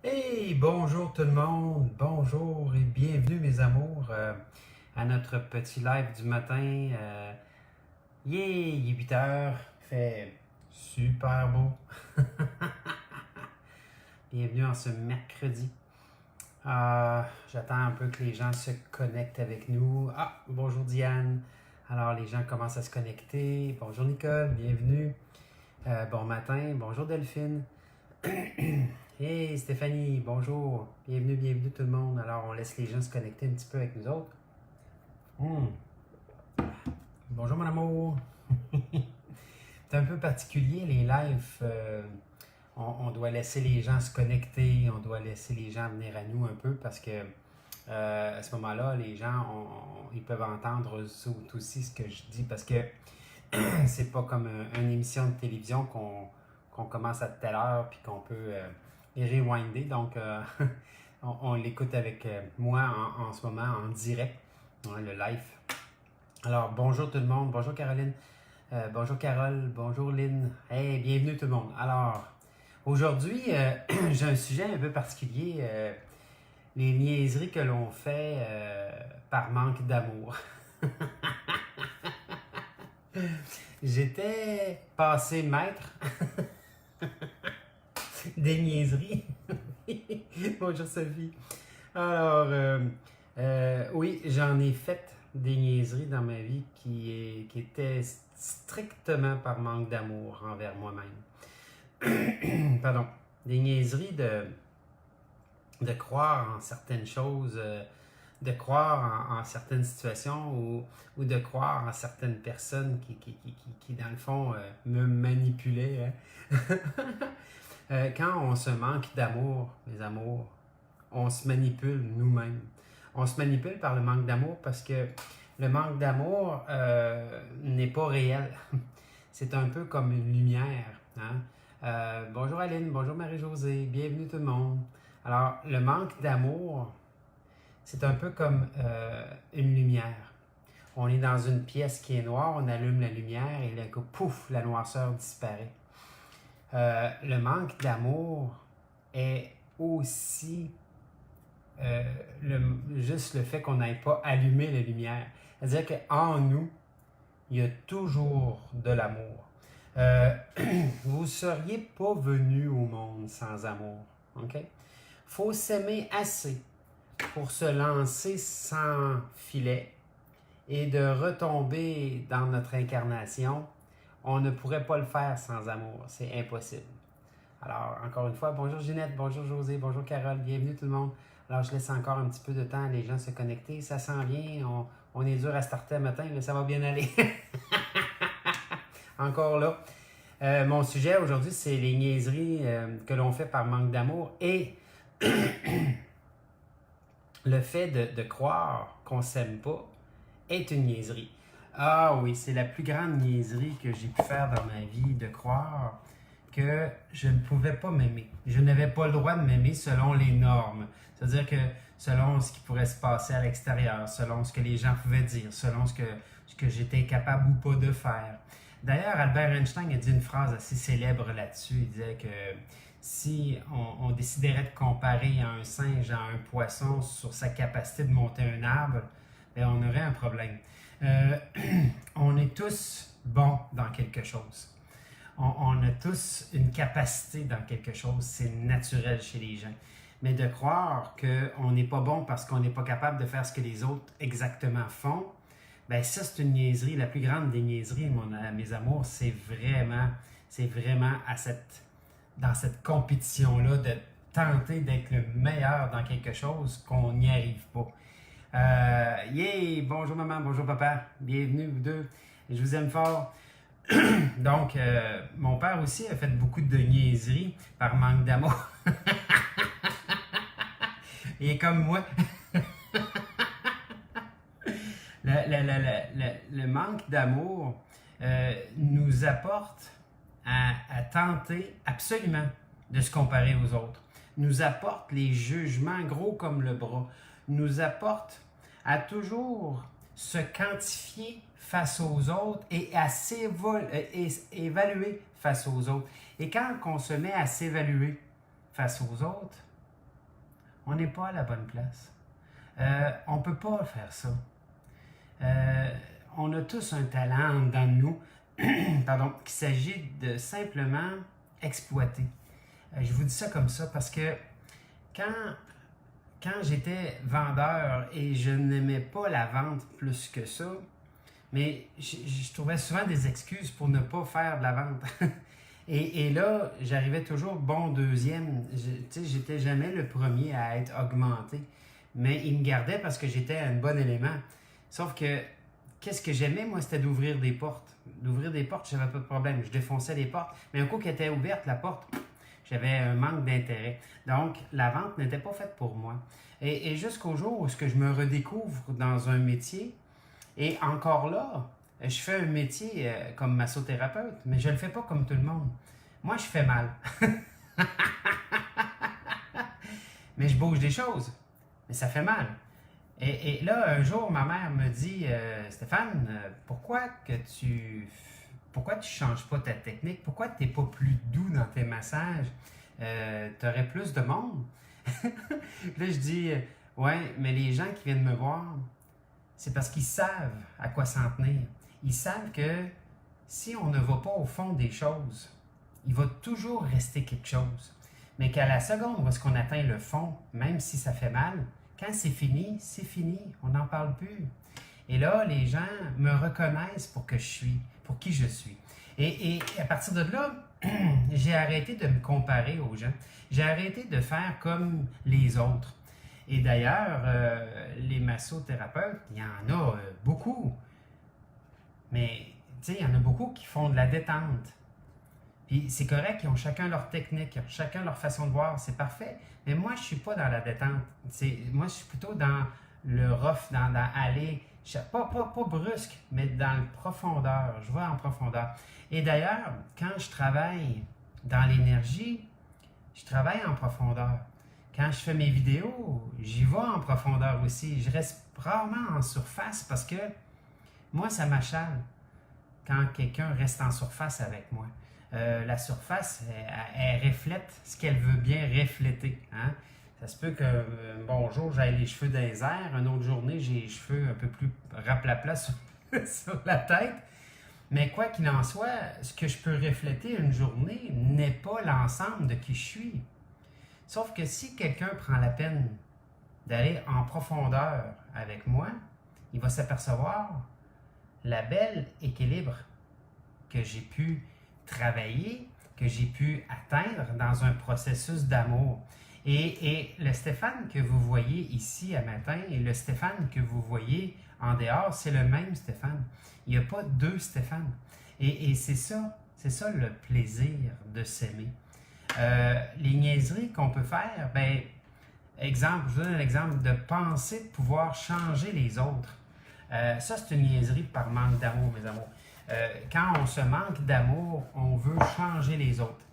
Hey, bonjour tout le monde, bonjour et bienvenue mes amours à notre petit live du matin. Yeah, il est 8 heures, il fait super beau. Bienvenue en ce mercredi. J'attends un peu que les gens se connectent avec nous. Ah, bonjour Diane. Alors les gens commencent à se connecter. Bonjour Nicole, bienvenue. Bon matin, bonjour Delphine. Hey Stéphanie, bonjour. Bienvenue tout le monde. Alors, on laisse les gens se connecter un petit peu avec nous autres. Bonjour mon amour. C'est un peu particulier les lives. On doit laisser les gens se connecter, on doit laisser les gens venir à nous un peu parce que à ce moment-là, les gens ils peuvent entendre aussi ce que je dis parce que c'est pas comme une émission de télévision qu'on commence à telle heure puis qu'on peut rewinder. Donc, on l'écoute avec moi en ce moment en direct, le live. Alors, bonjour tout le monde. Bonjour Caroline. Bonjour Carole. Bonjour Lynn. Hey, bienvenue tout le monde. Alors, aujourd'hui, j'ai un sujet un peu particulier. Les niaiseries que l'on fait par manque d'amour. J'étais passé maître des niaiseries. Bonjour Sophie. Alors, oui, j'en ai fait des niaiseries dans ma vie qui étaient strictement par manque d'amour envers moi-même. Pardon. Des niaiseries de croire en certaines choses, de croire en certaines situations ou de croire en certaines personnes qui dans le fond, me manipulaient. Hein? Quand on se manque d'amour, mes amours, on se manipule nous-mêmes. On se manipule par le manque d'amour parce que le manque d'amour n'est pas réel. C'est un peu comme une lumière. Hein? Bonjour Aline, bonjour Marie-Josée, bienvenue tout le monde. Alors, le manque d'amour, c'est un peu comme une lumière. On est dans une pièce qui est noire, on allume la lumière et là, pouf, la noirceur disparaît. Le manque d'amour est aussi juste le fait qu'on n'ait pas allumé la lumière. C'est-à-dire qu'en nous, il y a toujours de l'amour. Vous ne seriez pas venu au monde sans amour. OK? Faut s'aimer assez pour se lancer sans filet et de retomber dans notre incarnation. On ne pourrait pas le faire sans amour. C'est impossible. Alors, encore une fois, bonjour Ginette, bonjour José, bonjour Carole, bienvenue tout le monde. Alors, je laisse encore un petit peu de temps à les gens se connecter. Ça s'en vient, on est dur à starter le matin, mais ça va bien aller. Encore là. Mon sujet aujourd'hui, c'est les niaiseries que l'on fait par manque d'amour et le fait de croire qu'on ne s'aime pas est une niaiserie. Ah oui, c'est la plus grande niaiserie que j'ai pu faire dans ma vie, de croire que je ne pouvais pas m'aimer. Je n'avais pas le droit de m'aimer selon les normes. C'est-à-dire que selon ce qui pourrait se passer à l'extérieur, selon ce que les gens pouvaient dire, selon ce que j'étais capable ou pas de faire. D'ailleurs, Albert Einstein a dit une phrase assez célèbre là-dessus. Il disait que si on déciderait de comparer un singe à un poisson sur sa capacité de monter un arbre, bien, on aurait un problème. On est tous bons dans quelque chose. On a tous une capacité dans quelque chose, c'est naturel chez les gens. Mais de croire qu'on n'est pas bon parce qu'on n'est pas capable de faire ce que les autres exactement font, ben ça c'est une niaiserie. La plus grande des niaiseries, mes amours, c'est vraiment dans cette compétition-là de tenter d'être le meilleur dans quelque chose qu'on n'y arrive pas. Yeah! Bonjour maman, bonjour papa, bienvenue vous deux, je vous aime fort. Donc, mon père aussi a fait beaucoup de niaiseries par manque d'amour. Il est comme moi. Le manque d'amour nous apporte à tenter absolument de se comparer aux autres. Nous apporte les jugements gros comme le bras. Nous apporte à toujours se quantifier face aux autres et à s'évaluer face aux autres. Et quand on se met à s'évaluer face aux autres, on n'est pas à la bonne place. On ne peut pas faire ça. On a tous un talent dans nous, pardon, qu'il s'agit de simplement exploiter. Je vous dis ça comme ça parce que quand j'étais vendeur et je n'aimais pas la vente plus que ça, mais je trouvais souvent des excuses pour ne pas faire de la vente. Et là, j'arrivais toujours bon deuxième. J'étais jamais le premier à être augmenté. Mais il me gardait parce que j'étais un bon élément. Sauf que, qu'est-ce que j'aimais, moi, c'était d'ouvrir des portes. D'ouvrir des portes, j'avais pas de problème. Je défonçais les portes. Mais un coup qu'elle était ouverte, la porte, j'avais un manque d'intérêt. Donc, la vente n'était pas faite pour moi. Et jusqu'au jour où je me redécouvre dans un métier, et encore là, je fais un métier comme massothérapeute, mais je ne le fais pas comme tout le monde. Moi, je fais mal. Mais je bouge des choses. Mais ça fait mal. Et là, un jour, ma mère me dit, Stéphane, pourquoi tu changes pas ta technique? Pourquoi tu n'es pas plus doux dans tes massages? Tu aurais plus de monde? Là, je dis, ouais, mais les gens qui viennent me voir, c'est parce qu'ils savent à quoi s'en tenir. Ils savent que si on ne va pas au fond des choses, il va toujours rester quelque chose. Mais qu'à la seconde où est-ce qu'on atteint le fond, même si ça fait mal, quand c'est fini, on n'en parle plus. Et là, les gens me reconnaissent pour qui je suis. Et à partir de là, j'ai arrêté de me comparer aux gens. J'ai arrêté de faire comme les autres. Et d'ailleurs, les massothérapeutes, il y en a beaucoup. Mais, tu sais, il y en a beaucoup qui font de la détente. Puis c'est correct, ils ont chacun leur technique, ils ont chacun leur façon de voir, c'est parfait. Mais moi, je ne suis pas dans la détente. Moi, je suis plutôt dans le rough, dans aller, pas brusque, mais dans le profondeur. Je vais en profondeur. Et d'ailleurs, quand je travaille dans l'énergie, je travaille en profondeur. Quand je fais mes vidéos, j'y vais en profondeur aussi. Je reste rarement en surface parce que moi, ça m'achale quand quelqu'un reste en surface avec moi. La surface, elle reflète ce qu'elle veut bien refléter. Hein? Ça se peut que, bon jour, j'aille les cheveux dans les airs, une autre journée, j'ai les cheveux un peu plus raplapla sur la tête. Mais quoi qu'il en soit, ce que je peux refléter une journée n'est pas l'ensemble de qui je suis. Sauf que si quelqu'un prend la peine d'aller en profondeur avec moi, il va s'apercevoir la belle équilibre que j'ai pu travailler, que j'ai pu atteindre dans un processus d'amour. Et le Stéphane que vous voyez ici à matin et le Stéphane que vous voyez en dehors, c'est le même Stéphane. Il n'y a pas deux Stéphane. Et c'est ça le plaisir de s'aimer. Les niaiseries qu'on peut faire, ben, exemple, je vous donne un exemple de penser de pouvoir changer les autres. Ça, c'est une niaiserie par manque d'amour, mes amours. Quand on se manque d'amour, on veut changer les autres.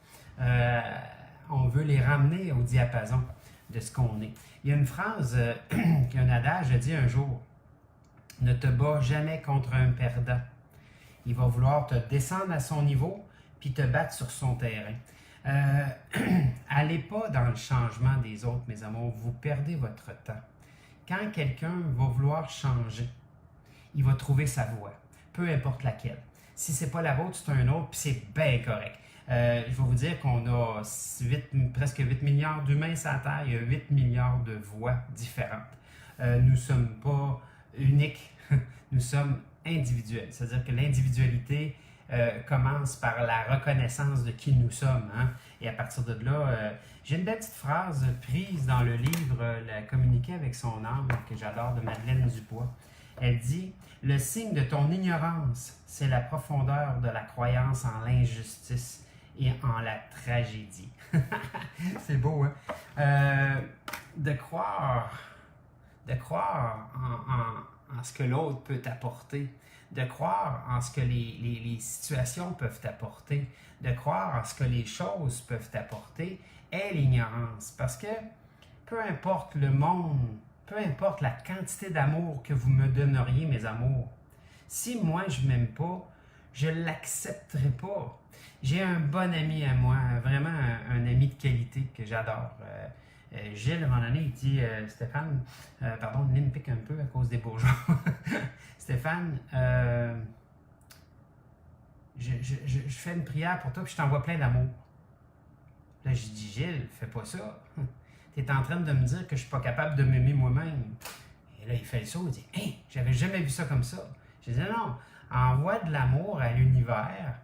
On veut les ramener au diapason de ce qu'on est. Il y a une phrase qu'un adage a dit un jour, « Ne te bats jamais contre un perdant. Il va vouloir te descendre à son niveau puis te battre sur son terrain. » Allez pas dans le changement des autres, mes amours. Vous perdez votre temps. Quand quelqu'un va vouloir changer, il va trouver sa voie, peu importe laquelle. Si c'est pas la vôtre, c'est un autre, puis c'est bien correct. Je vais vous dire qu'on a presque 8 milliards d'humains sur la Terre, il y a 8 milliards de voix différentes. Nous ne sommes pas uniques, nous sommes individuels. C'est-à-dire que l'individualité commence par la reconnaissance de qui nous sommes. Hein? Et à partir de là, j'ai une belle petite phrase prise dans le livre La communiquer avec son âme, que j'adore, de Madeleine Dubois. Elle dit « Le signe de ton ignorance, c'est la profondeur de la croyance en l'injustice et en la tragédie. » C'est beau, hein? De croire en ce que l'autre peut t'apporter, de croire en ce que les situations peuvent t'apporter, de croire en ce que les choses peuvent t'apporter, est l'ignorance. Parce que peu importe le monde, peu importe la quantité d'amour que vous me donneriez, mes amours, si moi je ne m'aime pas, je ne l'accepterai pas. J'ai un bon ami à moi, vraiment un ami de qualité que j'adore. Gilles, à un moment donné, il dit Stéphane, pardon, il me pique un peu à cause des bourgeons. Stéphane, je fais une prière pour toi, puis je t'envoie plein d'amour. Là, j'ai dit Gilles, fais pas ça. Tu es en train de me dire que je suis pas capable de m'aimer moi-même. Et là, il fait le saut, il dit Hey, j'avais jamais vu ça comme ça. J'ai dit non, envoie de l'amour à l'univers,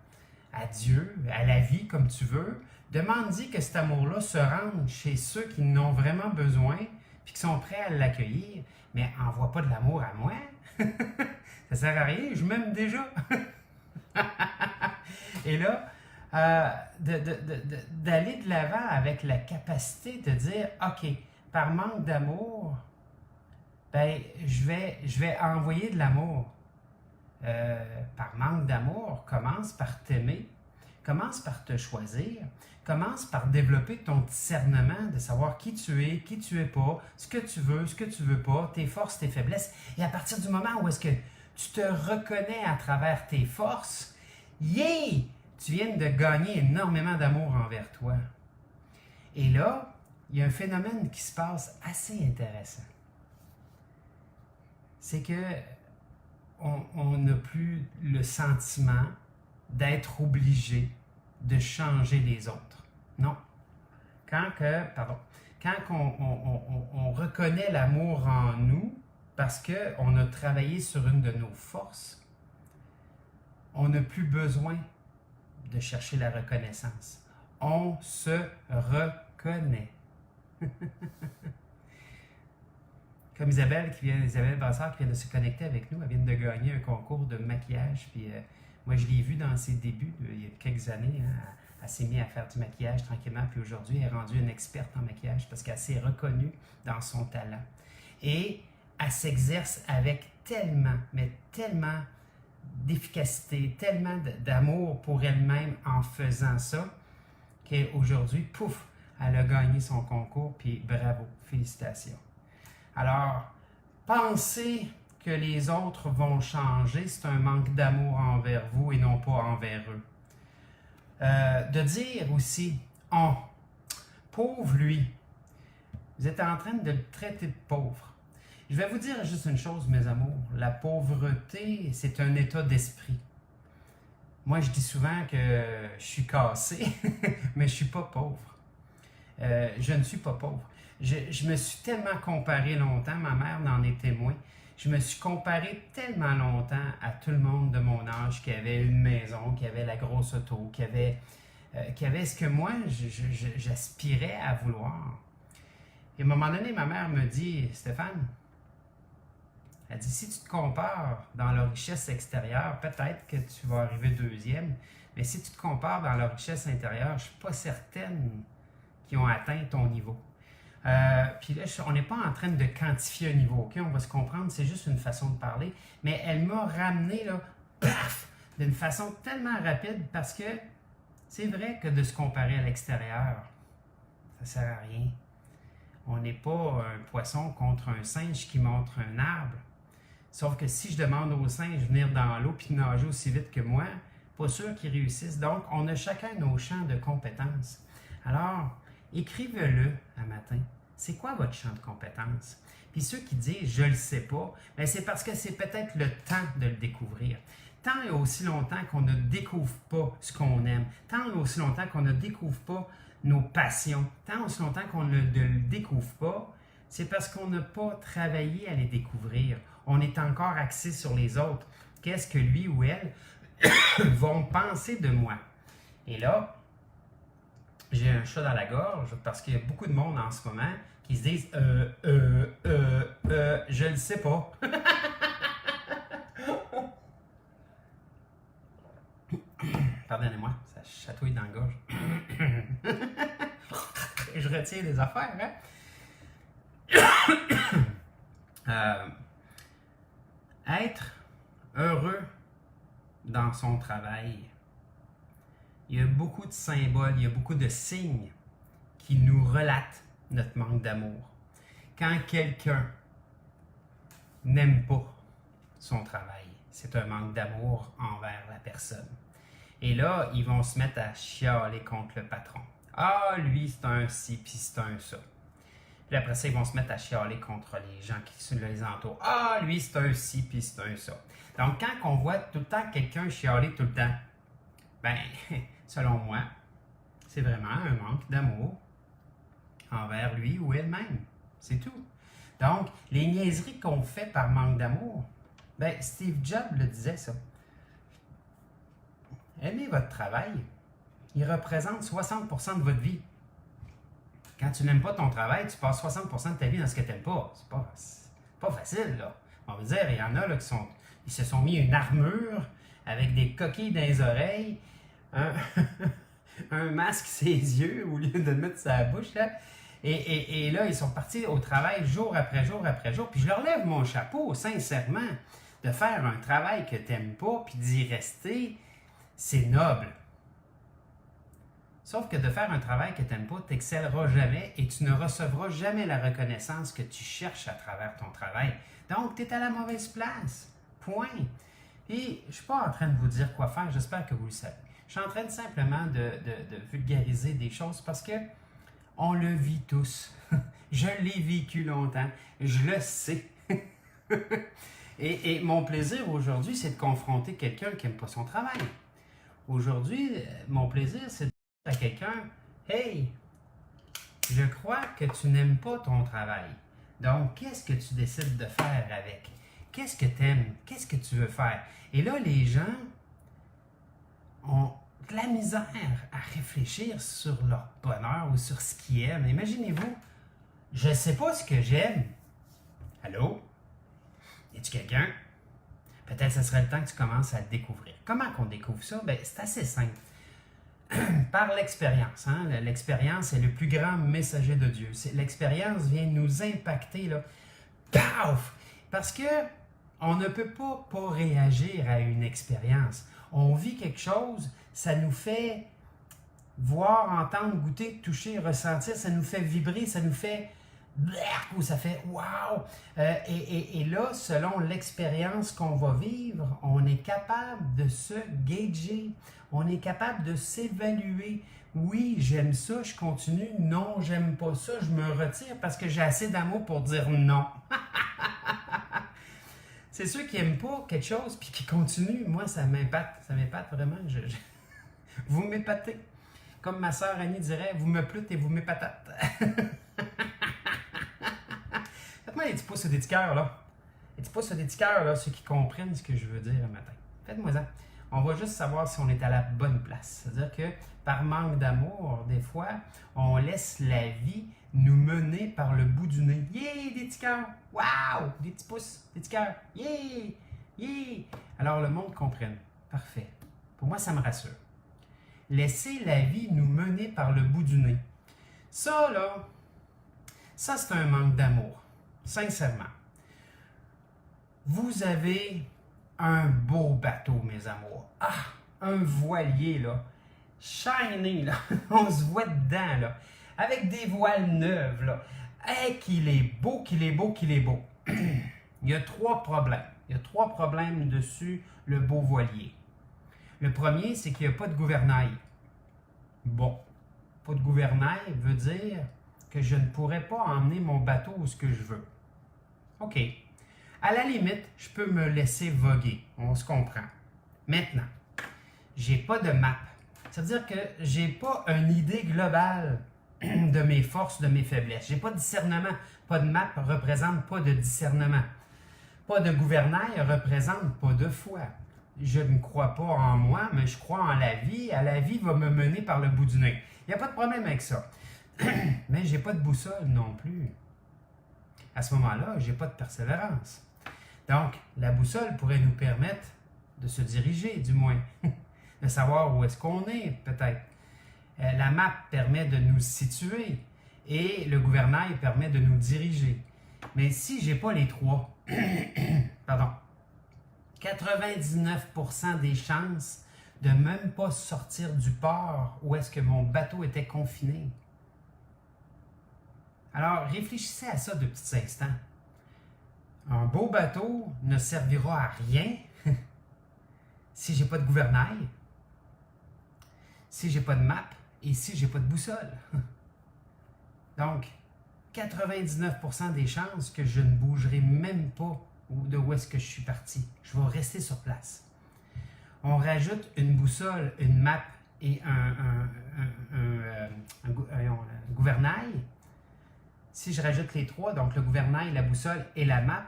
à Dieu, à la vie, comme tu veux. Demande-y que cet amour-là se rende chez ceux qui en ont vraiment besoin puis qui sont prêts à l'accueillir. Mais envoie pas de l'amour à moi. Ça sert à rien, je m'aime déjà. Et là, d'aller de l'avant avec la capacité de dire, OK, par manque d'amour, ben, je vais envoyer de l'amour. Par manque d'amour, commence par t'aimer, commence par te choisir, commence par développer ton discernement de savoir qui tu es pas, ce que tu veux pas, tes forces, tes faiblesses. Et à partir du moment où est-ce que tu te reconnais à travers tes forces, yeah! Tu viens de gagner énormément d'amour envers toi. Et là, il y a un phénomène qui se passe assez intéressant. C'est que on n'a plus le sentiment d'être obligé de changer les autres. Non. Quand on reconnaît l'amour en nous, parce qu'on a travaillé sur une de nos forces, on n'a plus besoin de chercher la reconnaissance. On se reconnaît. Comme Isabelle Brassard qui vient de se connecter avec nous, elle vient de gagner un concours de maquillage. Puis moi, je l'ai vu dans ses débuts, il y a quelques années. Hein, elle s'est mise à faire du maquillage tranquillement. Puis aujourd'hui, elle est rendue une experte en maquillage parce qu'elle s'est reconnue dans son talent. Et elle s'exerce avec tellement, mais tellement d'efficacité, tellement d'amour pour elle-même en faisant ça, qu'aujourd'hui, pouf, elle a gagné son concours, puis bravo, félicitations. Alors, penser que les autres vont changer, c'est un manque d'amour envers vous et non pas envers eux. De dire aussi, oh, pauvre lui, vous êtes en train de le traiter de pauvre. Je vais vous dire juste une chose, mes amours. La pauvreté, c'est un état d'esprit. Moi, je dis souvent que je suis cassé, mais je ne suis pas pauvre. Je ne suis pas pauvre. Je me suis tellement comparé longtemps, ma mère n'en est témoin. Je me suis comparé tellement longtemps à tout le monde de mon âge qui avait une maison, qui avait la grosse auto, qui avait ce que moi, j'aspirais à vouloir. Et à un moment donné, ma mère me dit, Stéphane, elle dit, si tu te compares dans la richesse extérieure, peut-être que tu vas arriver deuxième, mais si tu te compares dans la richesse intérieure, je ne suis pas certaine qu'ils ont atteint ton niveau. Puis là, on n'est pas en train de quantifier un niveau, ok? On va se comprendre, c'est juste une façon de parler, mais elle m'a ramené, là, paf, d'une façon tellement rapide, parce que c'est vrai que de se comparer à l'extérieur, ça ne sert à rien. On n'est pas un poisson contre un singe qui montre un arbre. Sauf que si je demande au singe de venir dans l'eau et de nager aussi vite que moi, pas sûr qu'ils réussissent. Donc, on a chacun nos champs de compétences. Alors, écrivez-le un matin. C'est quoi votre champ de compétences? Puis ceux qui disent « je le sais pas », bien c'est parce que c'est peut-être le temps de le découvrir. Tant et aussi longtemps qu'on ne découvre pas ce qu'on aime, tant et aussi longtemps qu'on ne découvre pas nos passions, tant et aussi longtemps qu'on ne le découvre pas, c'est parce qu'on n'a pas travaillé à les découvrir. On est encore axé sur les autres. Qu'est-ce que lui ou elle vont penser de moi? Et là, j'ai un chat dans la gorge parce qu'il y a beaucoup de monde en ce moment qui se disent je le sais pas. Pardonnez-moi, ça chatouille dans la gorge. Je retiens les affaires, hein? Être heureux dans son travail. Il y a beaucoup de symboles, il y a beaucoup de signes qui nous relatent notre manque d'amour. Quand quelqu'un n'aime pas son travail, c'est un manque d'amour envers la personne. Et là, ils vont se mettre à chialer contre le patron. Ah, lui, c'est un ci, puis c'est un ça. Puis après ça, ils vont se mettre à chialer contre les gens qui les entourent. Ah, lui, c'est un ci, puis c'est un ça. Donc, quand on voit tout le temps quelqu'un chialer tout le temps, ben, selon moi, c'est vraiment un manque d'amour envers lui ou elle-même. C'est tout. Donc, les niaiseries qu'on fait par manque d'amour, ben, Steve Jobs le disait ça. Aimez votre travail. Il représente 60% de votre vie. Quand tu n'aimes pas ton travail, tu passes 60% de ta vie dans ce que tu n'aimes pas. C'est pas facile, là. On va dire, il y en a là, ils se sont mis une armure avec des coquilles dans les oreilles, un masque sur les yeux au lieu de le mettre sur la bouche, là. Et là, ils sont partis au travail jour après jour après jour. Puis je leur lève mon chapeau, sincèrement, de faire un travail que tu n'aimes pas, puis d'y rester, c'est noble. Sauf que de faire un travail que tu n'aimes pas, tu n'excelleras jamais et tu ne recevras jamais la reconnaissance que tu cherches à travers ton travail. Donc, tu es à la mauvaise place. Point. Et je ne suis pas en train de vous dire quoi faire, j'espère que vous le savez. Je suis en train simplement de vulgariser des choses parce que on le vit tous. Je l'ai vécu longtemps. Je le sais. Et mon plaisir aujourd'hui, c'est de confronter quelqu'un qui n'aime pas son travail. Aujourd'hui, mon plaisir, c'est de dire à quelqu'un, « Hey, je crois que tu n'aimes pas ton travail. Donc, qu'est-ce que tu décides de faire avec? Qu'est-ce que tu aimes? Qu'est-ce que tu veux faire? » Et là, les gens ont de la misère à réfléchir sur leur bonheur ou sur ce qu'ils aiment. Imaginez-vous, je ne sais pas ce que j'aime. Allô? Y a-tu quelqu'un? Peut-être que ce serait le temps que tu commences à le découvrir. Comment qu'on découvre ça? Bien, c'est assez simple. Par l'expérience. Hein? L'expérience est le plus grand messager de Dieu. L'expérience vient nous impacter, là. Paf! Parce que on ne peut pas réagir à une expérience. On vit quelque chose, ça nous fait voir, entendre, goûter, toucher, ressentir, ça nous fait vibrer, ça nous fait ou ça fait wow! Et là, selon l'expérience qu'on va vivre, on est capable de se gager, on est capable de s'évaluer. Oui, j'aime ça, je continue. Non, j'aime pas ça, je me retire parce que j'ai assez d'amour pour dire non. C'est ceux qui n'aiment pas quelque chose puis qui continuent. Moi, ça m'impacte vraiment. Vous m'épatez. Comme ma sœur Annie dirait, vous me plûtes et vous m'épatate. Faites-moi des petits pouces et des petits cœurs, là. Des petits pouces et des petits cœurs, là, ceux qui comprennent ce que je veux dire le matin. Faites-moi ça. On va juste savoir si on est à la bonne place. C'est-à-dire que par manque d'amour, des fois, on laisse la vie nous mener par le bout du nez. Yeah! Des petits cœurs! Wow! Des petits pouces, des petits cœurs. Yeah! Yeah! Alors, le monde comprenne. Parfait. Pour moi, ça me rassure. Laisser la vie nous mener par le bout du nez. Ça, là, ça, c'est un manque d'amour. Sincèrement. Vous avez un beau bateau, mes amours. Ah! Un voilier, là. Shiny, là. On se voit dedans, là. Avec des voiles neuves, là. Hey, qu'il est beau, qu'il est beau, qu'il est beau. Il y a 3 problèmes. Il y a 3 problèmes dessus le beau voilier. Le premier, c'est qu'il n'y a pas de gouvernail. Bon, pas de gouvernail veut dire que je ne pourrais pas emmener mon bateau où ce que je veux. OK. À la limite, je peux me laisser voguer. On se comprend. Maintenant, j'ai pas de map. C'est-à-dire que j'ai pas une idée globale de mes forces, de mes faiblesses. J'ai pas de discernement. Pas de map représente pas de discernement. Pas de gouvernail représente pas de foi. Je ne crois pas en moi, mais je crois en la vie. La vie va me mener par le bout du nez. Il n'y a pas de problème avec ça. Mais je n'ai pas de boussole non plus. À ce moment-là, je n'ai pas de persévérance. Donc, la boussole pourrait nous permettre de se diriger, du moins. De savoir où est-ce qu'on est, peut-être. La map permet de nous situer et le gouvernail permet de nous diriger. Mais si je n'ai pas les 3, pardon, 99% des chances de même pas sortir du port où est-ce que mon bateau était confiné. Alors, réfléchissez à ça de petits instants. Un beau bateau ne servira à rien si j'ai pas de gouvernail, si j'ai pas de map et si j'ai pas de boussole. Donc, 99% des chances que je ne bougerai même pas de où est-ce que je suis parti. Je vais rester sur place. On rajoute une boussole, une map et un gouvernail. Si je rajoute les trois, donc le gouvernail, la boussole et la map,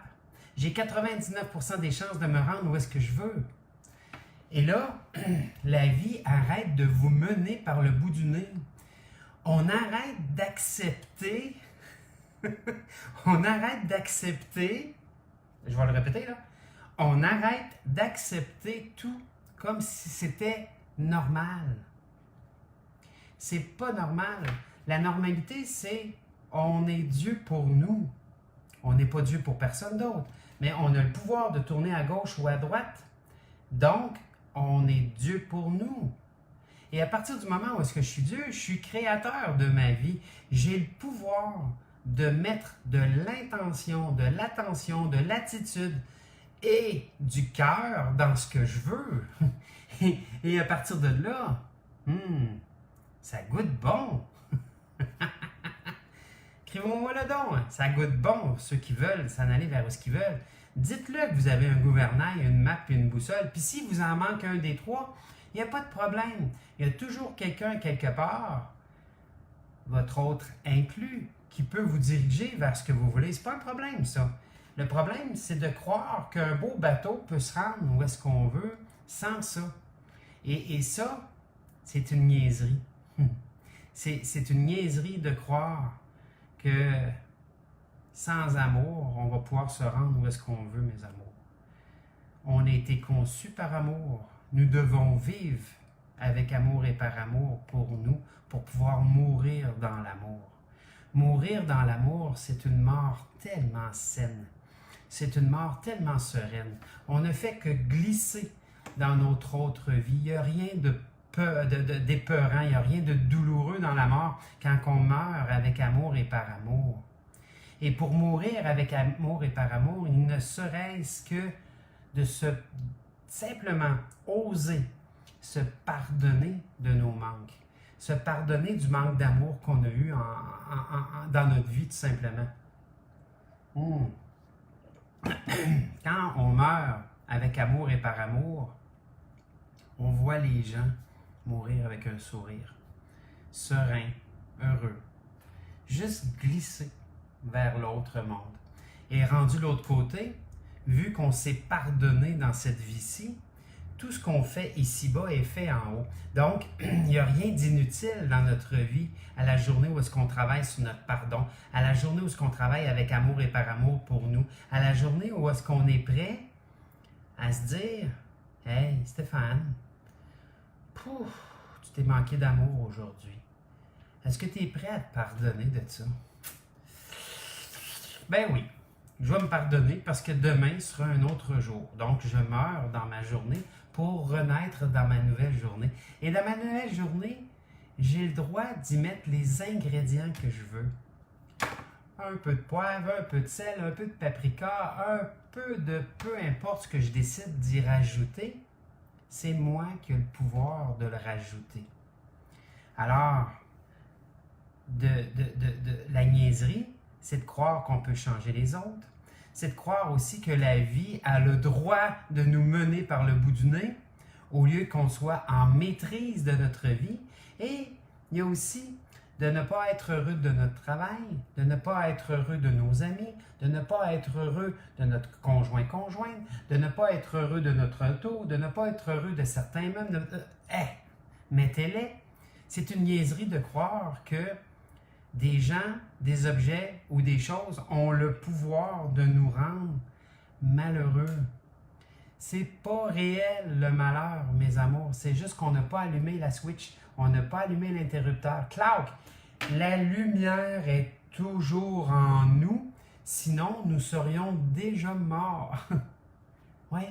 j'ai 99% des chances de me rendre où est-ce que je veux. Et là, la vie arrête de vous mener par le bout du nez. On arrête d'accepter, on arrête d'accepter, je vais le répéter là, on arrête d'accepter tout comme si c'était normal. C'est pas normal. La normalité, c'est on est Dieu pour nous. On n'est pas Dieu pour personne d'autre, mais on a le pouvoir de tourner à gauche ou à droite. Donc, on est Dieu pour nous. Et à partir du moment où est-ce que je suis Dieu, je suis créateur de ma vie. J'ai le pouvoir de mettre de l'intention, de l'attention, de l'attitude et du cœur dans ce que je veux. Et à partir de là, ça goûte bon. Écrivez-moi le don, ça goûte bon. Ceux qui veulent s'en aller vers où ce qu'ils veulent. Dites-le que vous avez un gouvernail, une map et une boussole. Puis si vous en manque un des trois, il n'y a pas de problème. Il y a toujours quelqu'un quelque part, votre autre inclus, qui peut vous diriger vers ce que vous voulez. C'est pas un problème, ça. Le problème, c'est de croire qu'un beau bateau peut se rendre où est-ce qu'on veut sans ça. Et ça, c'est une niaiserie. C'est une niaiserie de croire que sans amour, on va pouvoir se rendre où est-ce qu'on veut, mes amours. On a été conçus par amour. Nous devons vivre avec amour et par amour pour nous, pour pouvoir mourir dans l'amour. Mourir dans l'amour, c'est une mort tellement saine. C'est une mort tellement sereine. On ne fait que glisser dans notre autre vie. Il n'y a rien d'épeurant, il n'y a rien de douloureux dans la mort quand on meurt avec amour et par amour. Et pour mourir avec amour et par amour, il ne serait-ce que de simplement oser se pardonner de nos manques, se pardonner du manque d'amour qu'on a eu dans notre vie tout simplement. Quand on meurt avec amour et par amour, on voit les gens mourir avec un sourire, serein, heureux, juste glisser vers l'autre monde. Et rendu de l'autre côté, vu qu'on s'est pardonné dans cette vie-ci, tout ce qu'on fait ici-bas est fait en haut. Donc, il n'y a rien d'inutile dans notre vie à la journée où est-ce qu'on travaille sur notre pardon, à la journée où est-ce qu'on travaille avec amour et par amour pour nous, à la journée où est-ce qu'on est prêt à se dire « Hey, Stéphane, tu t'es manqué d'amour aujourd'hui. Est-ce que tu es prêt à te pardonner de ça? » Ben oui, je vais me pardonner parce que demain sera un autre jour. Donc, je meurs dans ma journée pour renaître dans ma nouvelle journée. Et dans ma nouvelle journée, j'ai le droit d'y mettre les ingrédients que je veux. Un peu de poivre, un peu de sel, un peu de paprika, un peu de peu importe ce que je décide d'y rajouter. C'est moi qui ai le pouvoir de le rajouter. Alors, la niaiserie, c'est de croire qu'on peut changer les autres. C'est de croire aussi que la vie a le droit de nous mener par le bout du nez au lieu qu'on soit en maîtrise de notre vie. Et il y a aussi de ne pas être heureux de notre travail, de ne pas être heureux de nos amis, de ne pas être heureux de notre conjointe, de ne pas être heureux de notre auto, de ne pas être heureux de certains meubles. Mettez-les. C'est une niaiserie de croire que des gens, des objets ou des choses ont le pouvoir de nous rendre malheureux. C'est pas réel le malheur, mes amours. C'est juste qu'on n'a pas allumé la switch. On n'a pas allumé l'interrupteur. Claude, la lumière est toujours en nous, sinon nous serions déjà morts. Oui,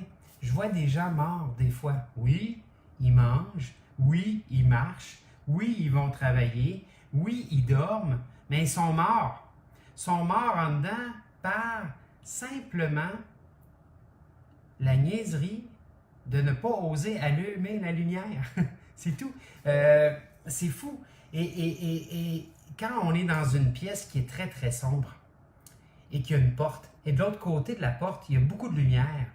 je vois des gens morts des fois. Oui, ils mangent. Oui, ils marchent. Oui, ils vont travailler. Oui, ils dorment, mais ils sont morts. Ils sont morts en dedans par simplement la niaiserie de ne pas oser allumer la lumière. C'est tout. C'est fou. Et quand on est dans une pièce qui est très, très sombre et qu'il y a une porte, et de l'autre côté de la porte, il y a beaucoup de lumière.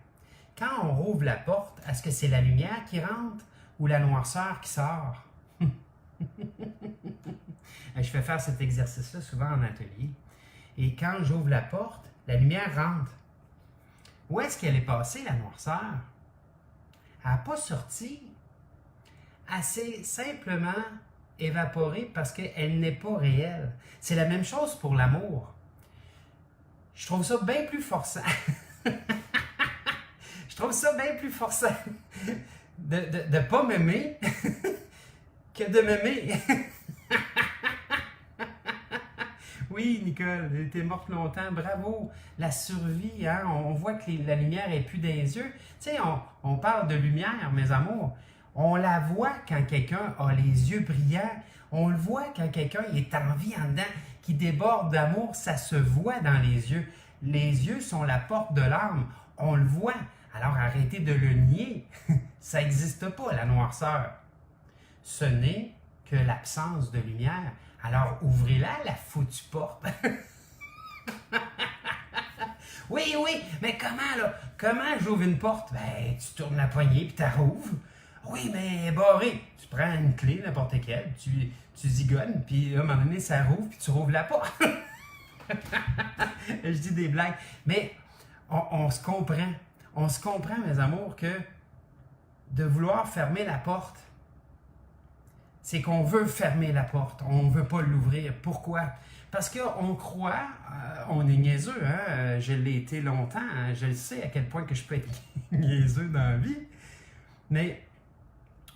Quand on rouvre la porte, est-ce que c'est la lumière qui rentre ou la noirceur qui sort? Je fais faire cet exercice-là souvent en atelier. Et quand j'ouvre la porte, la lumière rentre. Où est-ce qu'elle est passée, la noirceur? Elle n'a pas sorti. Elle s'est simplement évaporée parce qu'elle n'est pas réelle. C'est la même chose pour l'amour. Je trouve ça bien plus forçant. Je trouve ça bien plus forçant de ne pas m'aimer que de m'aimer. Oui, Nicole, t'es morte longtemps, bravo. La survie, hein? On voit que la lumière n'est plus dans les yeux. Tu sais, on parle de lumière, mes amours. On la voit quand quelqu'un a les yeux brillants. On le voit quand quelqu'un est en vie en dedans, qui déborde d'amour, ça se voit dans les yeux. Les yeux sont la porte de l'âme. On le voit. Alors arrêtez de le nier. Ça n'existe pas, la noirceur. Ce n'est que l'absence de lumière. Alors ouvrez-la, la foutue porte. Oui, oui, mais comment là? Comment j'ouvre une porte? Ben, tu tournes la poignée puis tu rouvres. Oui, mais elle est barrée. Tu prends une clé, n'importe quelle, tu zigonnes, puis à un moment donné, ça rouvre, puis tu rouvres la porte. Je dis des blagues. Mais on se comprend. On se comprend, mes amours, que de vouloir fermer la porte, c'est qu'on veut fermer la porte. On ne veut pas l'ouvrir. Pourquoi? Parce qu'on croit, on est niaiseux, hein? Je l'ai été longtemps, hein? Je le sais à quel point que je peux être niaiseux dans la vie, mais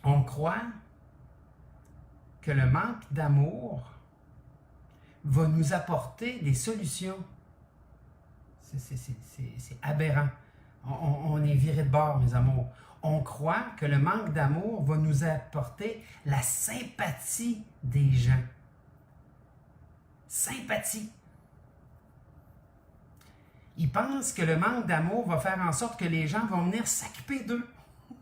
on croit que le manque d'amour va nous apporter des solutions. C'est aberrant. On est viré de bord, mes amours. On croit que le manque d'amour va nous apporter la sympathie des gens. Sympathie. Ils pensent que le manque d'amour va faire en sorte que les gens vont venir s'occuper d'eux.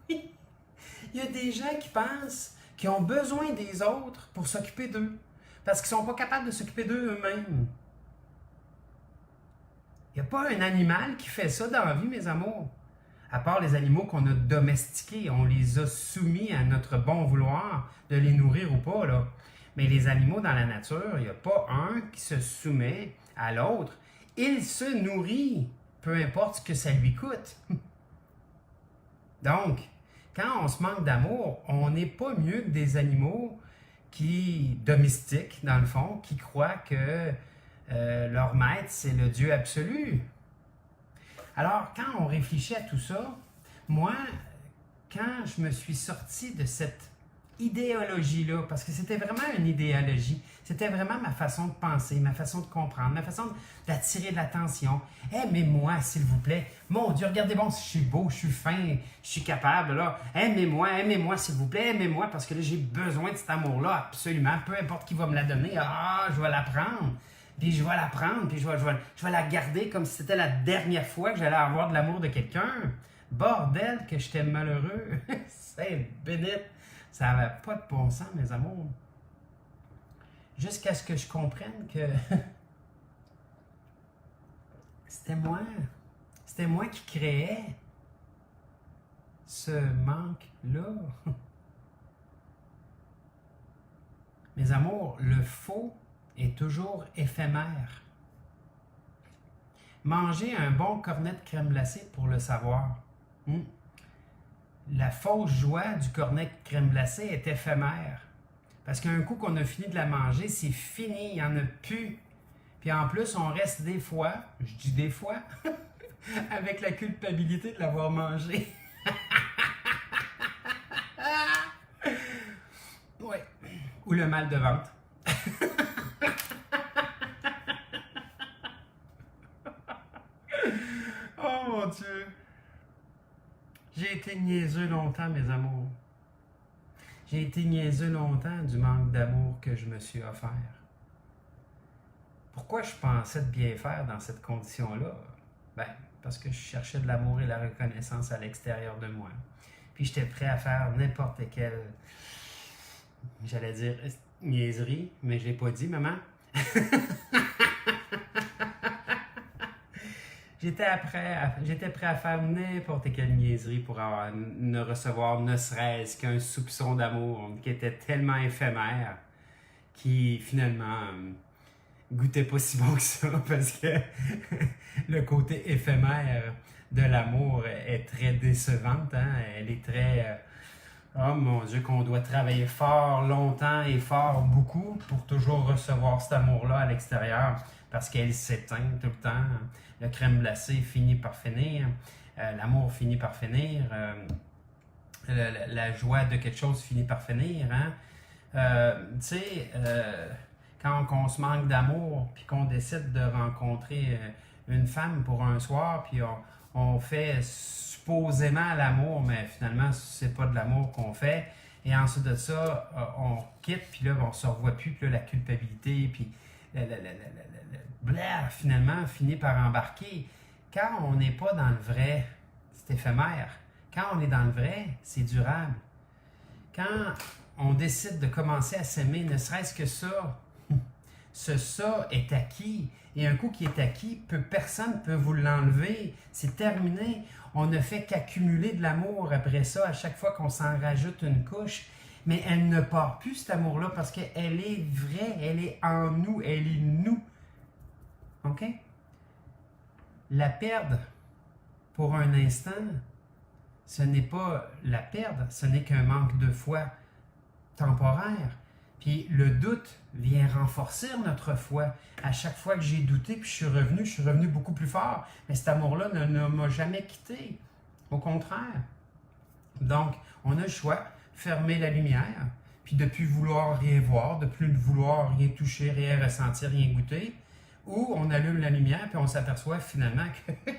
Il y a des gens qui pensent qu'ils ont besoin des autres pour s'occuper d'eux, parce qu'ils ne sont pas capables de s'occuper d'eux eux-mêmes. Il n'y a pas un animal qui fait ça dans la vie, mes amours. À part les animaux qu'on a domestiqués, on les a soumis à notre bon vouloir de les nourrir ou pas, là. Mais les animaux dans la nature, il n'y a pas un qui se soumet à l'autre. Il se nourrit, peu importe ce que ça lui coûte. Donc, quand on se manque d'amour, on n'est pas mieux que des animaux qui domestiquent, dans le fond, qui croient que leur maître, c'est le Dieu absolu. Alors, quand on réfléchit à tout ça, moi, quand je me suis sorti de cette idéologie-là, parce que c'était vraiment une idéologie, c'était vraiment ma façon de penser, ma façon de comprendre, ma façon d'attirer de l'attention. Aimez-moi, s'il vous plaît. Mon Dieu, regardez bon, si je suis beau, je suis fin, je suis capable, là. Aimez-moi, s'il vous plaît, aimez-moi, parce que là, j'ai besoin de cet amour-là, absolument. Peu importe qui va me la donner, je vais la prendre. Puis je vais la prendre, puis je vais la garder comme si c'était la dernière fois que j'allais avoir de l'amour de quelqu'un. Bordel, que j'étais malheureux. C'est bénite. Ça n'avait pas de bon sens, mes amours. Jusqu'à ce que je comprenne que c'était moi. C'était moi qui créais ce manque-là. Mes amours, le faux est toujours éphémère. Mangez un bon cornet de crème glacée pour le savoir. La fausse joie du cornet de crème glacée est éphémère. Parce qu'un coup qu'on a fini de la manger, c'est fini, il n'y en a plus. Puis en plus, on reste des fois, je dis des fois, avec la culpabilité de l'avoir mangé. Ouais. Ou le mal de ventre. Oh mon Dieu! J'ai été niaiseux longtemps, mes amours. J'ai été niaiseux longtemps du manque d'amour que je me suis offert. Pourquoi je pensais de bien faire dans cette condition-là? Ben, parce que je cherchais de l'amour et la reconnaissance à l'extérieur de moi. Puis j'étais prêt à faire n'importe quelle, j'allais dire niaiserie, mais je l'ai pas dit, maman. J'étais prêt à faire n'importe quelle niaiserie pour ne recevoir ne serait-ce qu'un soupçon d'amour qui était tellement éphémère qui finalement goûtait pas si bon que ça parce que le côté éphémère de l'amour est très décevante. Hein? Elle est très... oh mon Dieu, qu'on doit travailler fort, longtemps et fort, beaucoup pour toujours recevoir cet amour-là à l'extérieur parce qu'elle s'éteint tout le temps. Le crème glacée finit par finir, l'amour finit par finir, la joie de quelque chose finit par finir. Hein? Tu sais, quand on se manque d'amour puis qu'on décide de rencontrer une femme pour un soir puis on fait supposément l'amour, mais finalement, c'est pas de l'amour qu'on fait. Et ensuite de ça, on quitte, puis là, on se revoit plus, puis là, la culpabilité, puis finalement, finit par embarquer. Quand on n'est pas dans le vrai, c'est éphémère. Quand on est dans le vrai, c'est durable. Quand on décide de commencer à s'aimer, ne serait-ce que ça, ça est acquis. Et un coup qui est acquis, personne ne peut vous l'enlever. C'est terminé. On ne fait qu'accumuler de l'amour après ça, à chaque fois qu'on s'en rajoute une couche. Mais elle ne part plus, cet amour-là, parce qu'elle est vraie, elle est en nous, elle est nous. OK? La perdre pour un instant, ce n'est pas la perdre, ce n'est qu'un manque de foi temporaire. Puis le doute vient renforcer notre foi. À chaque fois que j'ai douté, puis je suis revenu beaucoup plus fort. Mais cet amour-là ne m'a jamais quitté. Au contraire. Donc, on a le choix, fermer la lumière, puis de ne plus vouloir rien voir, de ne plus vouloir rien toucher, rien ressentir, rien goûter, ou on allume la lumière, puis on s'aperçoit finalement que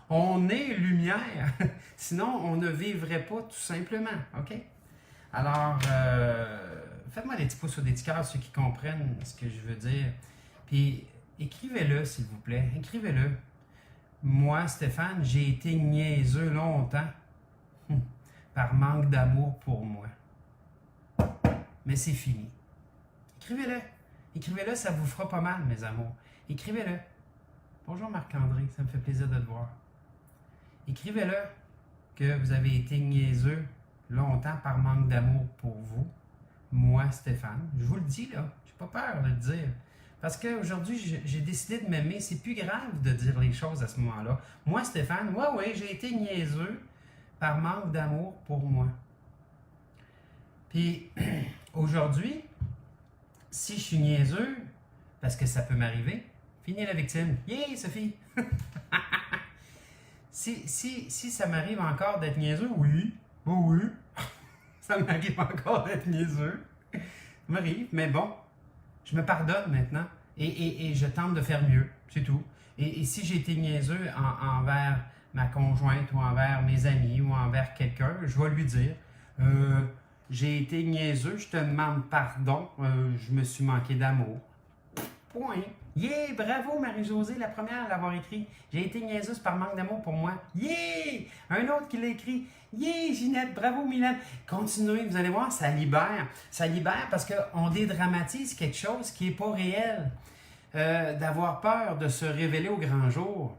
on est lumière. Sinon, on ne vivrait pas tout simplement. OK? Alors, faites-moi des petits pouces ou des petits cœurs, ceux qui comprennent ce que je veux dire. Puis, écrivez-le, s'il vous plaît. Écrivez-le. Moi, Stéphane, j'ai été niaiseux longtemps par manque d'amour pour moi. Mais c'est fini. Écrivez-le. Écrivez-le, ça vous fera pas mal, mes amours. Écrivez-le. Bonjour Marc-André, ça me fait plaisir de te voir. Écrivez-le que vous avez été niaiseux longtemps par manque d'amour pour vous. Moi, Stéphane, je vous le dis là, j'ai pas peur de le dire. Parce qu'aujourd'hui, j'ai décidé de m'aimer. C'est plus grave de dire les choses à ce moment-là. Moi, Stéphane, ouais, j'ai été niaiseux par manque d'amour pour moi. Puis, aujourd'hui, si je suis niaiseux, parce que ça peut m'arriver, fini la victime. Yeah, Sophie! si ça m'arrive encore d'être niaiseux, oui, ça m'arrive encore d'être niaiseux. Ça m'arrive, mais bon, je me pardonne maintenant et je tente de faire mieux, c'est tout. Et si j'ai été niaiseux envers ma conjointe ou envers mes amis ou envers quelqu'un, je vais lui dire j'ai été niaiseux, je te demande pardon, je me suis manqué d'amour. Point. Yeah! Bravo Marie-Josée, la première à l'avoir écrit. J'ai été niaiseuse par manque d'amour pour moi. Yeah! Un autre qui l'a écrit. Yeah! Ginette, bravo Mylène. Continuez, vous allez voir, ça libère. Ça libère parce qu'on dédramatise quelque chose qui n'est pas réel. D'avoir peur de se révéler au grand jour.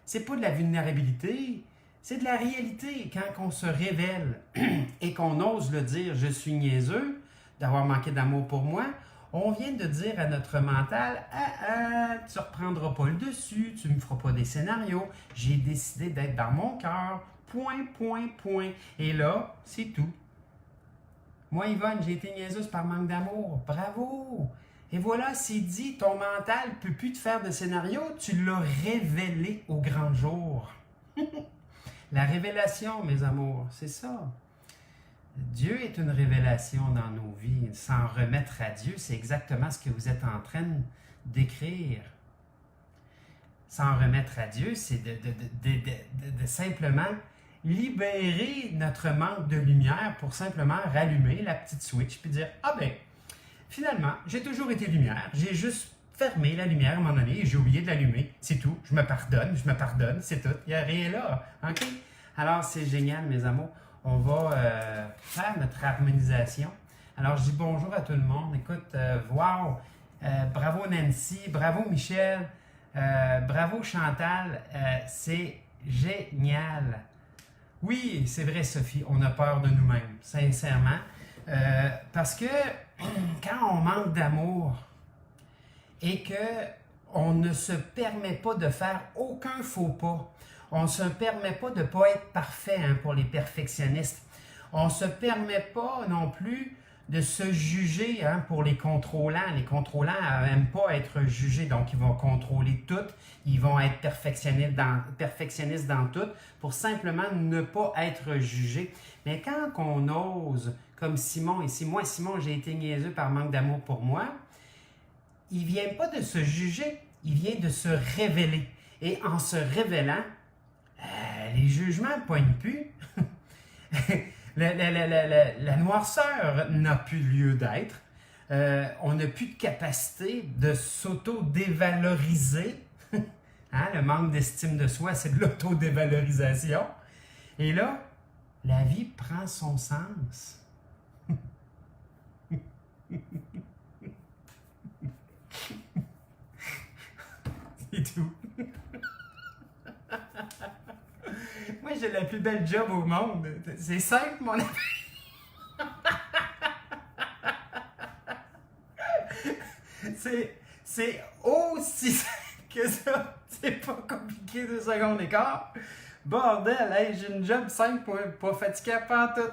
C'est pas de la vulnérabilité, c'est de la réalité. Quand on se révèle et qu'on ose le dire, je suis niaiseux, d'avoir manqué d'amour pour moi, on vient de dire à notre mental, tu ne reprendras pas le dessus, tu ne me feras pas des scénarios, j'ai décidé d'être dans mon cœur, point. Et là, c'est tout. Moi, Yvonne, j'ai été niaiseuse par manque d'amour, bravo! Et voilà, c'est dit, ton mental ne peut plus te faire de scénario, tu l'as révélé au grand jour. La révélation, mes amours, c'est ça. Dieu est une révélation dans nos vies. S'en remettre à Dieu, c'est exactement ce que vous êtes en train d'écrire. S'en remettre à Dieu, c'est de simplement libérer notre manque de lumière pour simplement rallumer la petite switch puis dire « Ah ben, finalement, j'ai toujours été lumière, j'ai juste fermé la lumière à un moment donné et j'ai oublié de l'allumer. C'est tout. Je me pardonne, c'est tout. Il n'y a rien là. OK? Alors, c'est génial, mes amours. On va faire notre harmonisation. Alors, je dis bonjour à tout le monde. Écoute, wow! Bravo Nancy, bravo Michel, bravo Chantal, c'est génial. Oui, c'est vrai Sophie, on a peur de nous-mêmes, sincèrement. Parce que quand on manque d'amour et que on ne se permet pas de faire aucun faux pas, on ne se permet pas de ne pas être parfait pour les perfectionnistes, on ne se permet pas non plus de se juger pour les contrôlants. Les contrôlants n'aiment pas être jugés, donc ils vont contrôler tout, ils vont être perfectionnistes dans tout pour simplement ne pas être jugés. Mais quand on ose, comme Simon, ici, moi, Simon, j'ai été niaiseux par manque d'amour pour moi, il ne vient pas de se juger, il vient de se révéler. Et en se révélant, les jugements ne poignent plus. La noirceur n'a plus lieu d'être. On n'a plus de capacité de s'auto-dévaloriser. Le manque d'estime de soi, c'est de l'auto-dévalorisation. Et là, la vie prend son sens. C'est tout. Moi, j'ai la plus belle job au monde. C'est simple, mon ami. C'est aussi simple que ça. C'est pas compliqué 2 secondes et quart. Bordel, hey, j'ai une job simple, pas fatigué pas tout.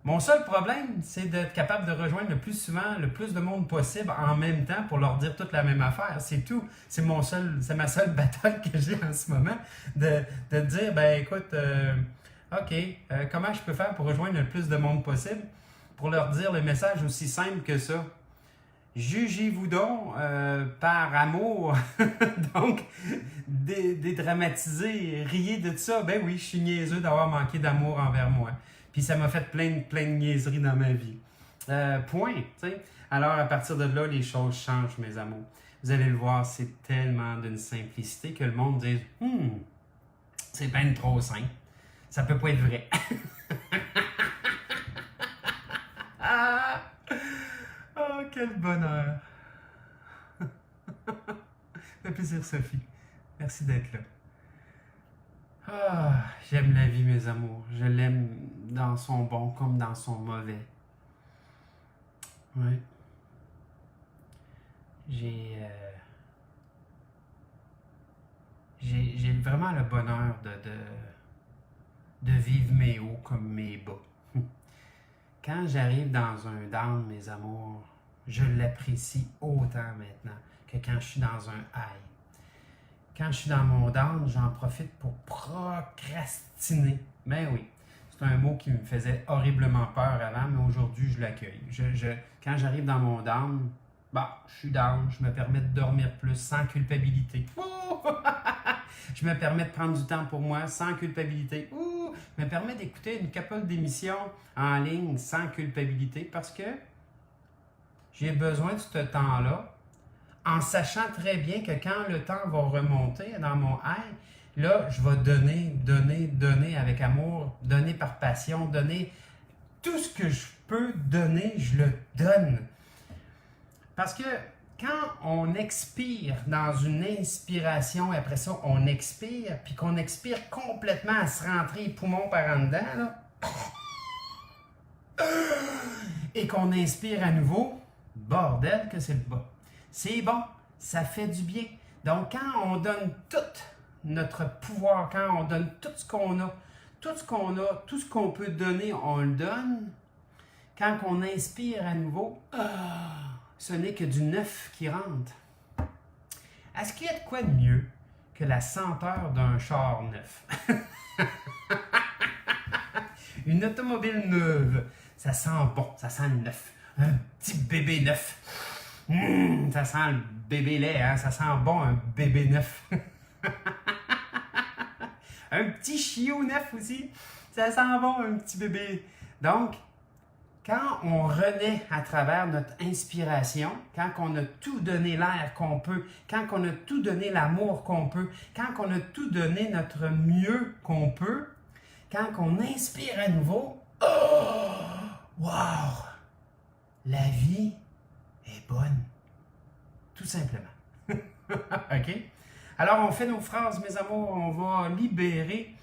Mon seul problème, c'est d'être capable de rejoindre le plus souvent, le plus de monde possible en même temps pour leur dire toute la même affaire. C'est tout. C'est ma seule bataille que j'ai en ce moment. De dire, ben écoute, OK, comment je peux faire pour rejoindre le plus de monde possible? Pour leur dire le message aussi simple que ça. Jugez-vous donc par amour. Donc, dédramatiser, riez de ça. Ben oui, je suis niaiseux d'avoir manqué d'amour envers moi. Puis ça m'a fait plein de niaiseries dans ma vie. Point, tu sais. Alors, à partir de là, les choses changent, mes amours. Vous allez le voir, c'est tellement d'une simplicité que le monde dit « c'est bien trop simple. Ça peut pas être vrai. » Oh, quel bonheur! Ça fait plaisir, Sophie. Merci d'être là. Ah, j'aime la vie, mes amours. Je l'aime dans son bon comme dans son mauvais. Oui. J'ai vraiment le bonheur de vivre mes hauts comme mes bas. Quand j'arrive dans un down, mes amours, je l'apprécie autant maintenant que quand je suis dans un high. Quand je suis dans mon down, j'en profite pour procrastiner. Ben oui, c'est un mot qui me faisait horriblement peur avant, mais aujourd'hui, je l'accueille. Quand j'arrive dans mon down, je suis down, je me permets de dormir plus sans culpabilité. Je me permets de prendre du temps pour moi sans culpabilité. Je me permets d'écouter une couple d'émissions en ligne sans culpabilité parce que j'ai besoin de ce temps-là en sachant très bien que quand le temps va remonter dans mon high, là, je vais donner avec amour, donner par passion, donner tout ce que je peux donner, je le donne. Parce que quand on expire dans une inspiration, et après ça, on expire, puis qu'on expire complètement à se rentrer les poumons par en dedans, là, et qu'on inspire à nouveau, bordel que c'est le bas. C'est bon, ça fait du bien. Donc, quand on donne tout notre pouvoir, quand on donne tout ce qu'on a, tout ce qu'on peut donner, on le donne. Quand on inspire à nouveau, ce n'est que du neuf qui rentre. Est-ce qu'il y a de quoi de mieux que la senteur d'un char neuf? Une automobile neuve, ça sent bon, ça sent le neuf. Un petit bébé neuf. Ça sent le bébé lait, hein? Ça sent bon un bébé neuf. Un petit chiot neuf aussi, ça sent bon un petit bébé. Donc, quand on renaît à travers notre inspiration, quand on a tout donné l'air qu'on peut, quand on a tout donné l'amour qu'on peut, quand on a tout donné notre mieux qu'on peut, quand on inspire à nouveau, wow! la vie est bonne. Tout simplement. OK? Alors, on fait nos phrases, mes amours. On va libérer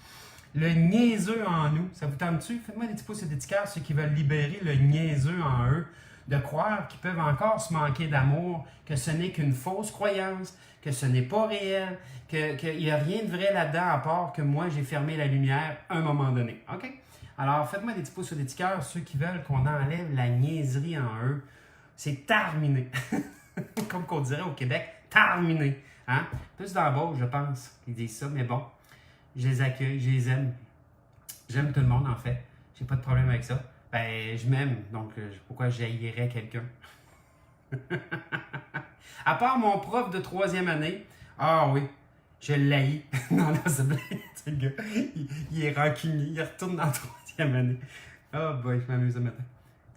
le niaiseux en nous. Ça vous tente-tu? Faites-moi des petits pouces et des petits cœurs, ceux qui veulent libérer le niaiseux en eux, de croire qu'ils peuvent encore se manquer d'amour, que ce n'est qu'une fausse croyance, que ce n'est pas réel, qu'il n'y a rien de vrai là-dedans à part que moi, j'ai fermé la lumière à un moment donné. OK? Alors, faites-moi des petits pouces et des petits cœurs, ceux qui veulent qu'on enlève la niaiserie en eux. C'est terminé. Comme qu'on dirait au Québec, terminé. Hein? Plus dans la bas, je pense, qu'ils disent ça, mais bon, je les accueille, je les aime. J'aime tout le monde, en fait. J'ai pas de problème avec ça. Ben, je m'aime, donc pourquoi j'haïrais quelqu'un? À part mon prof de 3e année, ah oui, je l'haïs. Non, c'est blague, le gars, il est rancunier, il retourne dans la 3e année. Oh boy, je m'amuse ce matin.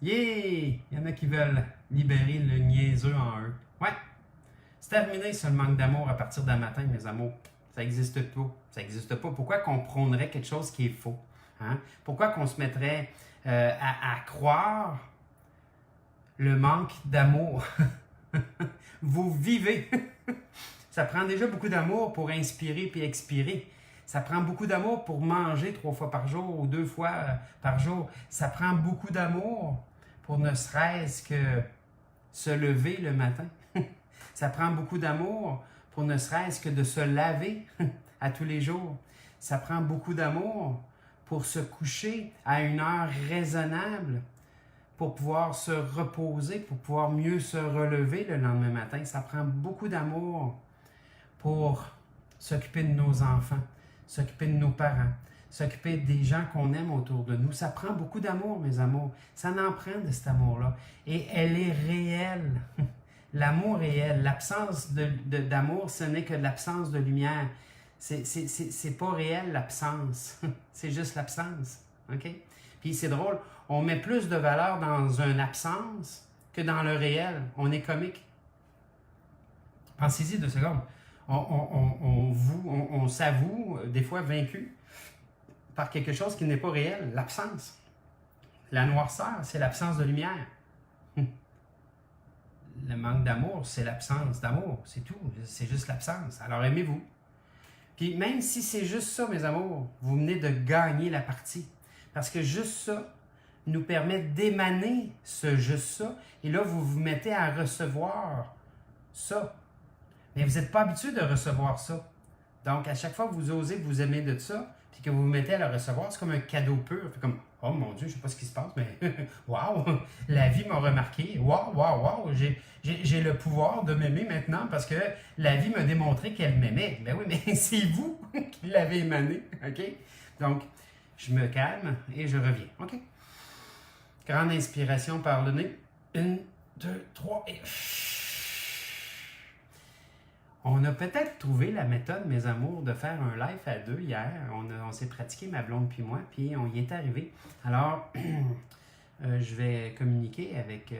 Yeah! Il y en a qui veulent libérer le niaiseux en eux. Ouais! C'est terminé, ça, le manque d'amour à partir d'un matin, mes amours. Ça n'existe pas. Ça n'existe pas. Pourquoi qu'on prônerait quelque chose qui est faux? Hein? Pourquoi qu'on se mettrait à croire le manque d'amour? Vous vivez. Ça prend déjà beaucoup d'amour pour inspirer puis expirer. Ça prend beaucoup d'amour pour manger 3 fois par jour ou 2 fois par jour. Ça prend beaucoup d'amour pour ne serait-ce que se lever le matin. Ça prend beaucoup d'amour pour ne serait-ce que de se laver à tous les jours. Ça prend beaucoup d'amour pour se coucher à une heure raisonnable, pour pouvoir se reposer, pour pouvoir mieux se relever le lendemain matin. Ça prend beaucoup d'amour pour s'occuper de nos enfants, s'occuper de nos parents, s'occuper des gens qu'on aime autour de nous. Ça prend beaucoup d'amour, mes amours. Ça en prend de cet amour-là. Et elle est réelle. L'amour réel, l'absence d'amour, ce n'est que de l'absence de lumière. C'est pas réel, l'absence. C'est juste l'absence. OK? Puis c'est drôle, on met plus de valeur dans une absence que dans le réel. On est comique. Pensez-y 2 secondes. On s'avoue des fois vaincu par quelque chose qui n'est pas réel, l'absence. La noirceur, c'est l'absence de lumière. Le manque d'amour, c'est l'absence d'amour, c'est tout. C'est juste l'absence. Alors aimez-vous. Puis même si c'est juste ça, mes amours, vous venez de gagner la partie. Parce que juste ça nous permet d'émaner ce juste ça. Et là, vous vous mettez à recevoir ça. Mais vous n'êtes pas habitué de recevoir ça. Donc, à chaque fois que vous osez vous aimer de ça, puis que vous vous mettez à le recevoir, c'est comme un cadeau pur. C'est comme, oh mon Dieu, je ne sais pas ce qui se passe, mais waouh, la vie m'a remarqué. Waouh, waouh, waouh, j'ai le pouvoir de m'aimer maintenant parce que la vie m'a démontré qu'elle m'aimait. Ben oui, mais c'est vous qui l'avez émané, OK? Donc, je me calme et je reviens, OK? Grande inspiration par le nez. 1, 2, 3 et... On a peut-être trouvé la méthode, mes amours, de faire un live à 2 hier. On s'est pratiqué, ma blonde puis moi, puis on y est arrivé. Alors, je vais communiquer avec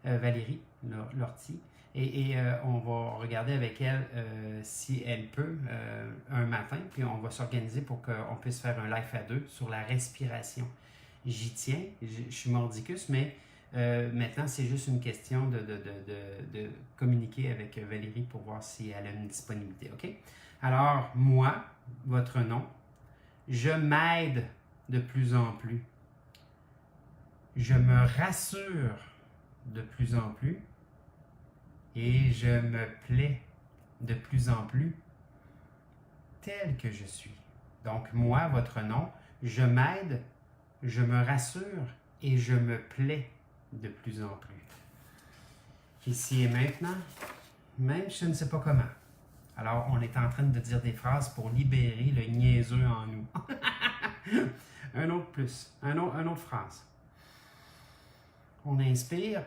Valérie Lortie et on va regarder avec elle si elle peut un matin, puis on va s'organiser pour qu'on puisse faire un live à 2 sur la respiration. J'y tiens, je suis mordicus, mais maintenant, c'est juste une question de communiquer avec Valérie pour voir si elle a une disponibilité. OK? Alors, moi, votre nom, je m'aide de plus en plus. Je me rassure de plus en plus. Et je me plais de plus en plus tel que je suis. Donc, moi, votre nom, je m'aide, je me rassure et je me plais de plus en plus. Ici et maintenant, même je ne sais pas comment. Alors, on est en train de dire des phrases pour libérer le niaiseux en nous. Un autre plus, une autre phrase. On inspire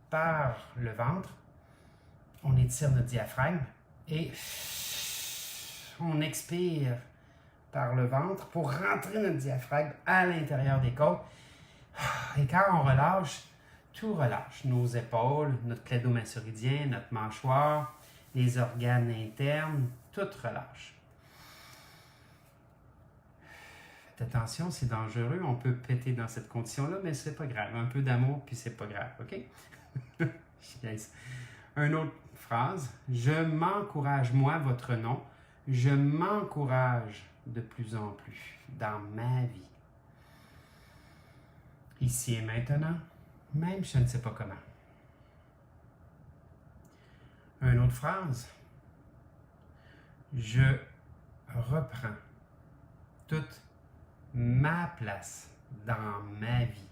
par le ventre, on étire notre diaphragme et on expire par le ventre pour rentrer notre diaphragme à l'intérieur des côtes. Et quand on relâche, tout relâche. Nos épaules, notre clédomassuridien, notre mâchoire, les organes internes, tout relâche. Faites attention, c'est dangereux, on peut péter dans cette condition-là, mais c'est pas grave. Un peu d'amour, puis c'est pas grave, OK? Yes. Une autre phrase. Je m'encourage, moi, votre nom, je m'encourage de plus en plus dans ma vie. Ici et maintenant, même je ne sais pas comment. Une autre phrase. Je reprends toute ma place dans ma vie.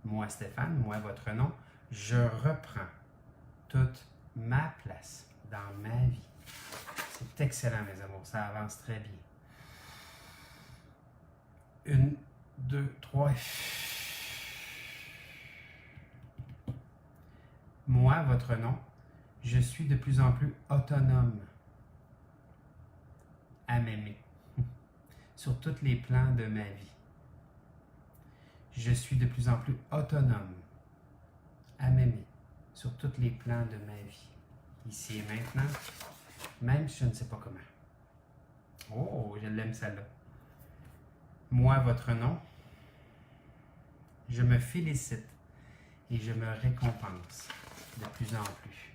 Moi, Stéphane, moi, votre nom, je reprends toute ma place dans ma vie. C'est excellent, mes amours, ça avance très bien. 1, 2, 3. Moi, votre nom, je suis de plus en plus autonome à m'aimer sur tous les plans de ma vie. Je suis de plus en plus autonome à m'aimer sur tous les plans de ma vie. Ici et maintenant, même si je ne sais pas comment. Oh, je l'aime celle-là. Moi, votre nom, je me félicite et je me récompense de plus en plus.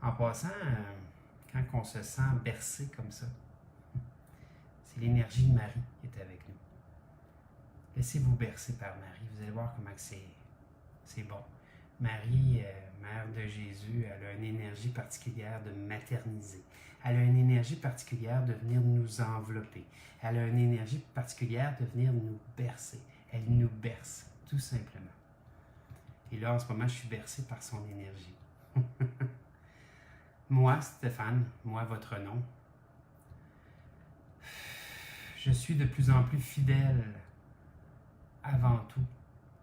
En passant, quand on se sent bercé comme ça, c'est l'énergie de Marie qui est avec nous. Laissez-vous bercer par Marie, vous allez voir comment c'est bon. Marie, mère de Jésus, elle a une énergie particulière de materniser. Elle a une énergie particulière de venir nous envelopper. Elle a une énergie particulière de venir nous bercer. Elle nous berce, tout simplement. Et là, en ce moment, je suis bercé par son énergie. Moi, Stéphane, moi, votre nom, je suis de plus en plus fidèle avant tout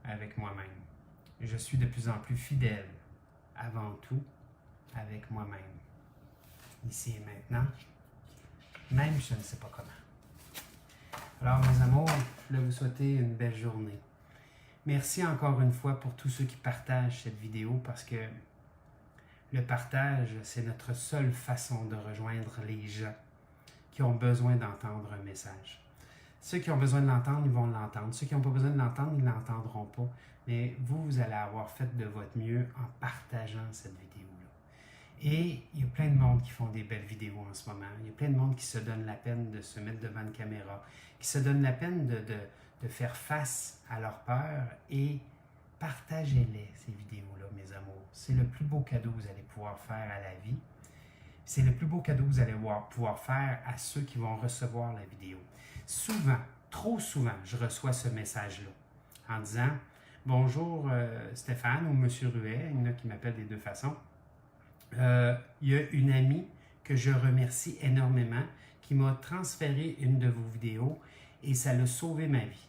avec moi-même. Je suis de plus en plus fidèle avant tout avec moi-même. Ici et maintenant, même je ne sais pas comment. Alors, mes amours, je voulais vous souhaiter une belle journée. Merci encore une fois pour tous ceux qui partagent cette vidéo parce que le partage, c'est notre seule façon de rejoindre les gens qui ont besoin d'entendre un message. Ceux qui ont besoin de l'entendre, ils vont l'entendre. Ceux qui n'ont pas besoin de l'entendre, ils ne l'entendront pas. Mais vous allez avoir fait de votre mieux en partageant cette vidéo-là. Et il y a plein de monde qui font des belles vidéos en ce moment. Il y a plein de monde qui se donne la peine de se mettre devant une caméra, qui se donne la peine de faire face à leur peur et partagez-les, ces vidéos-là, mes amours. C'est le plus beau cadeau que vous allez pouvoir faire à la vie. C'est le plus beau cadeau que vous allez pouvoir faire à ceux qui vont recevoir la vidéo. Souvent, trop souvent, je reçois ce message-là en disant « Bonjour Stéphane » ou « Monsieur Ruet », il y en a qui m'appellent des deux façons. Il y a une amie que je remercie énormément qui m'a transféré une de vos vidéos et ça l'a sauvé ma vie.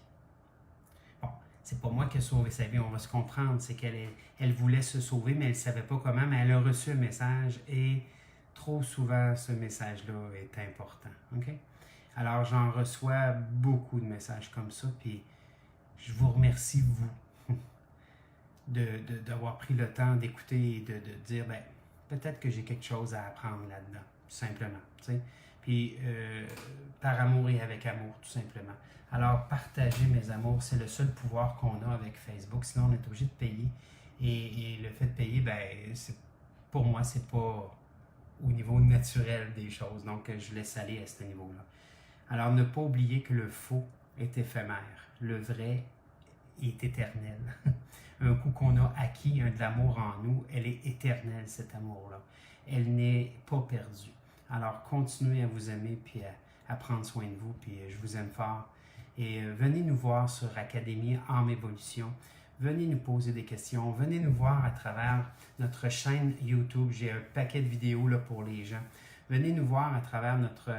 Bon, c'est pas moi qui ai sauvé sa vie, on va se comprendre, c'est qu'elle voulait se sauver, mais elle ne savait pas comment, mais elle a reçu un message et trop souvent, ce message-là est important. OK? Alors, j'en reçois beaucoup de messages comme ça, puis je vous remercie, vous, d'avoir pris le temps d'écouter et de dire, ben, peut-être que j'ai quelque chose à apprendre là-dedans, tout simplement. T'sais? Puis, par amour et avec amour, tout simplement. Alors, partagez, mes amours, c'est le seul pouvoir qu'on a avec Facebook, sinon on est obligé de payer. Et le fait de payer, ben, pour moi, c'est pas au niveau naturel des choses. Donc, je laisse aller à ce niveau-là. Alors, ne pas oublier que le faux est éphémère. Le vrai est éternel. Un coup qu'on a acquis de l'amour en nous, elle est éternelle, cet amour-là. Elle n'est pas perdue. Alors, continuez à vous aimer puis à prendre soin de vous. Puis, je vous aime fort. Et venez nous voir sur Académie Âme Évolution. Venez nous poser des questions. Venez nous voir à travers notre chaîne YouTube. J'ai un paquet de vidéos là, pour les gens. Venez nous voir à travers notre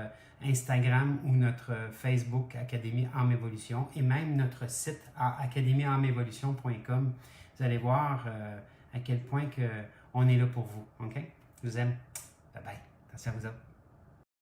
Instagram ou notre Facebook Académie Âme Évolution et même notre site à académieâmeévolution.com. Vous allez voir à quel point on est là pour vous. OK? Je vous aime. Bye bye. Attention à vous autres.